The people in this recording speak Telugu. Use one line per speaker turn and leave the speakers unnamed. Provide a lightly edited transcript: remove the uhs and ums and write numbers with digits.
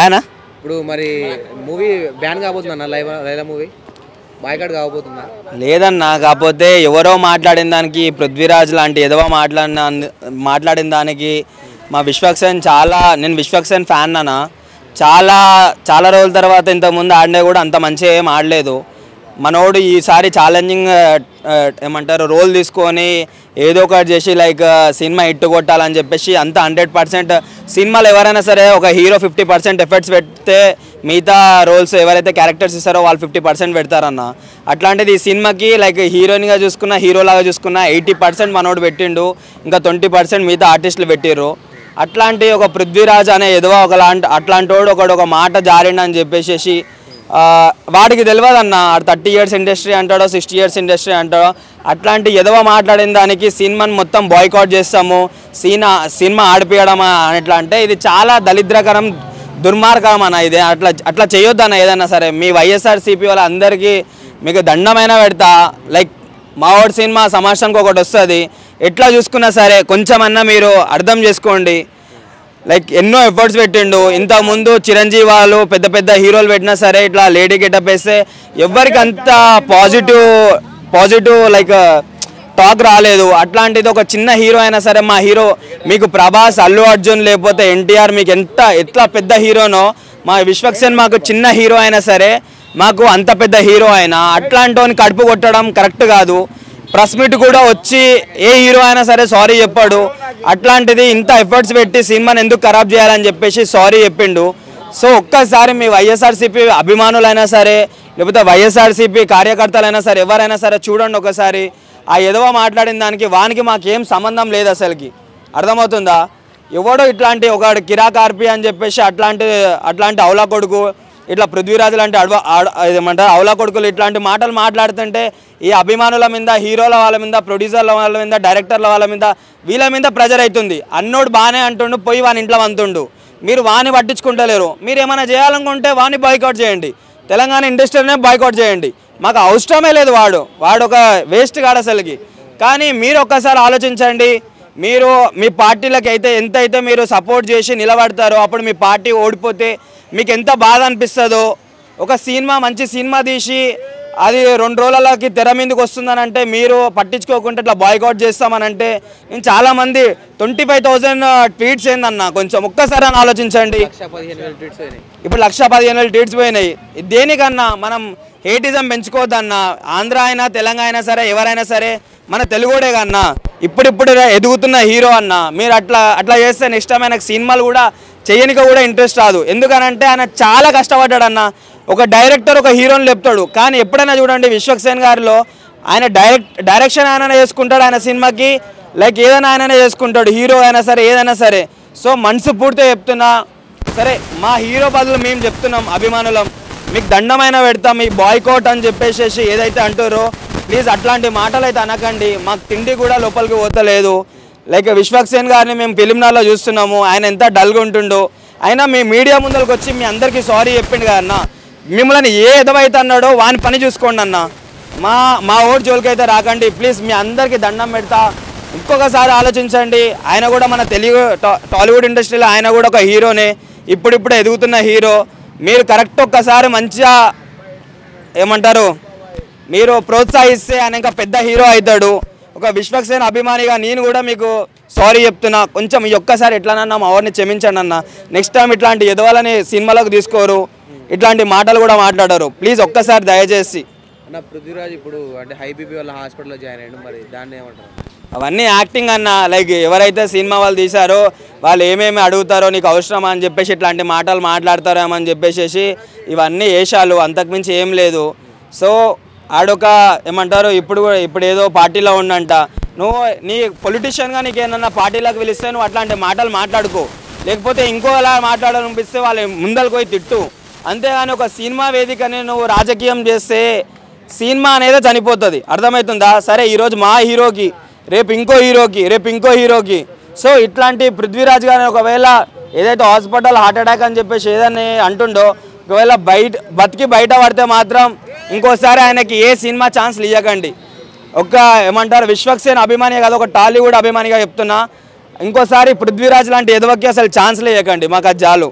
ఆయన
ఇప్పుడు మరి మూవీ బ్యాన్ కాబోతుందన్న లైలా మూవీ బాయ్కాట్ కాబోతుందా?
లేదన్నా, కాకపోతే ఎవరో మాట్లాడిన దానికి పృథ్వీరాజ్ లాంటి ఎదవ మాట్లాడిన దానికి మా విశ్వక్సేన్ నేను విశ్వక్సేన్ ఫ్యాన్ అన్న. చాలా రోజుల తర్వాత ఇంతకుముందు ఆడినా కూడా అంత మంచిగా ఏం ఆడలేదు. మనోడు ఈసారి ఛాలెంజింగ్ ఏమంటారు రోల్ తీసుకొని ఏదో ఒకటి చేసి లైక్ సినిమా హిట్ కొట్టాలని చెప్పేసి అంత 100%. సినిమాలో ఎవరైనా సరే ఒక హీరో 50% ఎఫర్ట్స్ పెడితే మిగతా రోల్స్ ఎవరైతే క్యారెక్టర్స్ ఇస్తారో వాళ్ళు 50% పెడతారన్న. అట్లాంటిది ఈ సినిమాకి లైక్ హీరోయిన్గా చూసుకున్నా హీరోలాగా చూసుకున్నా 80% మనోడు పెట్టిండు, ఇంకా 20% మిగతా ఆర్టిస్టులు పెట్టిర్రు. అట్లాంటి ఒక పృథ్వీరాజ్ అనే ఏదో అట్లాంటి వాడు ఒక మాట జారిండని చెప్పేసి వాడికి తెలియదన్న. 30 years ఇండస్ట్రీ అంటాడో 60 years ఇండస్ట్రీ అంటాడో అట్లాంటి ఎదవ మాట్లాడిన దానికి సినిమాని మొత్తం బాయ్కాట్ చేస్తాము, సినిమా ఆడిపియడం అని ఎట్లా అంటే ఇది చాలా దరిద్రకరం, దుర్మార్గం అన్న. ఇది అట్లా చేయొద్దన్న. ఏదన్నా సరే మీ వైఎస్ఆర్సీపీ వాళ్ళ అందరికీ మీకు దండమైనా పెడతా. లైక్ మావాడి సినిమా సంవత్సరానికి ఒకటి వస్తుంది, ఎట్లా చూసుకున్నా సరే కొంచెమన్నా మీరు అర్థం చేసుకోండి. లైక్ ఎన్నో ఎఫర్ట్స్ పెట్టిండు. ఇంతకుముందు చిరంజీవి వాళ్ళు పెద్ద హీరోలు పెట్టినా సరే ఇట్లా లేడీ గెటప్ వేస్తే ఎవరికి అంత పాజిటివ్ లైక్ టాక్ రాలేదు. అట్లాంటిది ఒక చిన్న హీరో అయినా సరే, మా హీరో మీకు ప్రభాస్, అల్లు అర్జున్ లేకపోతే ఎన్టీఆర్ మీకు ఎట్లా పెద్ద హీరోనో మా విశ్వక్సేన్ మాకు చిన్న హీరో అయినా సరే మాకు అంత పెద్ద హీరో అయినా అట్లాంటి కడుపు కొట్టడం కరెక్ట్ కాదు. ప్రెస్ మీట్ కూడా వచ్చి ఏ హీరో అయినా సరే సారీ చెప్పాడు. అట్లాంటిది ఇంత ఎఫర్ట్స్ పెట్టి సినిమాని ఎందుకు ఖరాబ్ చేయాలని చెప్పేసి సారీ చెప్పిండు. సో ఒక్కసారి మీ వైఎస్ఆర్సీపీ అభిమానులైనా సరే లేకపోతే వైఎస్ఆర్సీపీ కార్యకర్తలైనా సరే ఎవరైనా సరే చూడండి ఒకసారి. ఆ ఎదవ మాట్లాడిన దానికి వానికి మాకేం సంబంధం లేదు అసలుకి, అర్థమవుతుందా? ఎవడో ఇట్లాంటి ఒక కిరాకార్పి అని చెప్పేసి అట్లాంటి అవలా కొడుకు ఇట్లా పృథ్వీరాజ్ లాంటి ఏమంటారు అవలా కొడుకులు ఇట్లాంటి మాటలు మాట్లాడుతుంటే ఈ అభిమానుల మీద, హీరోల వాళ్ళ మీద, ప్రొడ్యూసర్ల వాళ్ళ మీద, డైరెక్టర్ల వాళ్ళ మీద, వీళ్ళ మీద ప్రెజర్ అవుతుంది. అన్నోడు బాగానే అంటుండు, పోయి వాని ఇంట్లో వంతుండు. మీరు వాని పట్టించుకుంటలేరు. మీరు ఏమైనా చేయాలనుకుంటే వాని బాయ్కాట్ చేయండి, తెలంగాణ ఇండస్ట్రీనే బాయ్కాట్ చేయండి. మాకు అవసరమే లేదు వాడు ఒక వేస్ట్ కాడు అసలుకి. కానీ మీరు ఒక్కసారి ఆలోచించండి. మీరు మీ పార్టీలకు ఎంతైతే మీరు సపోర్ట్ చేసి నిలబడతారో అప్పుడు మీ పార్టీ ఓడిపోతే మీకు ఎంత బాధ అనిపిస్తుందో. ఒక మంచి సినిమా తీసి అది 2 రోజులకి తెర మీదకి వస్తుందనంటే మీరు పట్టించుకోకుండా ఇట్లా బాయ్కాట్ చేస్తామనంటే నేను చాలామంది 25,000 ట్వీట్స్ ఏందన్న, కొంచెం ఒక్కసారి అని ఆలోచించండి. ఇప్పుడు 115,000 ట్వీట్స్ పోయినాయి. దేనికన్నా మనం హేటిజం పెంచుకోవద్దన్న. ఆంధ్ర అయినా తెలంగాణ అయినా సరే ఎవరైనా సరే మన తెలుగుడే కన్నా ఇప్పుడు ఎదుగుతున్న హీరో అన్న. మీరు అట్లా చేస్తే నెక్స్ట్ టైం ఆయనకు సినిమాలు కూడా చేయనికి కూడా ఇంట్రెస్ట్ రాదు. ఎందుకనంటే ఆయన చాలా కష్టపడ్డాడు అన్న. ఒక డైరెక్టర్ ఒక హీరోని లేపుతాడు, కానీ ఎప్పుడైనా చూడండి విశ్వక్సేన్ గారిలో ఆయన డైరెక్షన్ ఆయననే చేసుకుంటాడు. ఆయన సినిమాకి లైక్ ఏదైనా ఆయననే చేసుకుంటాడు, హీరో అయినా సరే ఏదైనా సరే. సో మనసు పూర్తిగా చెప్తున్నా సరే, మా హీరో బదులు మేము చెప్తున్నాం అభిమానులం, మీకు దండమైన పెడతాం ఈ బాయ్కాట్ అని చెప్పేసి ఏదైతే అంటారో ప్లీజ్ అట్లాంటి మాటలు అయితే అనకండి. మాకు తిండి కూడా లోపలికి పోతలేదు. లైక్ విశ్వక్సేన్ గారిని మేము ఫిలింనార్లో చూస్తున్నాము, ఆయన ఎంత డల్గా ఉంటుండో. అయినా మీ మీడియా ముందరికి వచ్చి మీ అందరికీ సారీ చెప్పిండు కదా అన్న. మిమ్మల్ని ఏ ఎదవైతే అన్నాడో వాని పని చూసుకోండి అన్న. మా ఓటు జోలికైతే రాకండి ప్లీజ్. మీ అందరికీ దండం పెడతా. ఇంకొకసారి ఆలోచించండి. ఆయన కూడా మన టాలీవుడ్ ఇండస్ట్రీలో ఆయన కూడా ఒక హీరోనే, ఇప్పుడు ఎదుగుతున్న హీరో. మీరు కరెక్ట్ ఒక్కసారి మంచిగా ఏమంటారు మీరు ప్రోత్సహిస్తే ఆయన ఇంకా పెద్ద హీరో అవుతాడు. ఒక విశ్వక్సేన్ అభిమానిగా నేను కూడా మీకు సారీ చెప్తున్నా. కొంచెం ఈ ఒక్కసారి ఎట్లనన్నా మా ఊరిని క్షమించండి అన్న. నెక్స్ట్ టైం ఇట్లాంటి ఎదవాలని సినిమాలోకి తీసుకోరు, ఇట్లాంటి మాటలు కూడా మాట్లాడారు. ప్లీజ్ ఒక్కసారి దయచేసి.
అన్న పృథ్వీరాజ్ ఇప్పుడు అంటే హై బీపీ వల్ల హాస్పిటల్లో జాయిన్ అయ్యాడు, మరి దాన్ని ఏమంటారు?
అవన్నీ యాక్టింగ్ అన్న. లైక్ ఎవరైతే సినిమా వాళ్ళు తీశారో వాళ్ళు ఏమేమి అడుగుతారో నీకు అవసరమా అని చెప్పేసి ఇట్లాంటి మాటలు మాట్లాడతారేమని చెప్పేసి ఇవన్నీ వేషాలు, అంతకుమించి ఏం లేదు. సో ఆడొక ఏమంటారు ఇప్పుడు ఏదో పార్టీలో ఉండంట. నువ్వు నీ పొలిటీషియన్గా నీకు ఏమన్నా పార్టీలోకి పిలిస్తే నువ్వు అట్లాంటి మాటలు మాట్లాడుకో, లేకపోతే ఇంకోలా మాట్లాడాలనిపిస్తే వాళ్ళ ముందరకు పోయి తిట్టు. అంతేగాని ఒక సినిమా వేదికని నువ్వు రాజకీయం చేస్తే సినిమా అనేది చనిపోతుంది, అర్థమవుతుందా? సరే ఈరోజు మా హీరోకి, రేపు ఇంకో హీరోకి. సో ఇట్లాంటి పృథ్వీరాజ్ గారిని ఒకవేళ ఏదైతే హాస్పిటల్ హార్ట్ అటాక్ అని చెప్పేసి ఏదైనా అంటుండో ఒకవేళ బతికి బయట పడితే మాత్రం ఇంకోసారి ఆయనకి ఏ సినిమా ఛాన్స్లు ఇవ్వకండి. ఒక ఏమంటారు విశ్వక్సేన్ అభిమాని కాదు, ఒక టాలీవుడ్ అభిమానిగా చెప్తున్నా. ఇంకోసారి పృథ్వీరాజ్ లాంటి ఎదవకి అసలు ఛాన్స్లు ఇవ్వకండి, మాకు అది చాలు.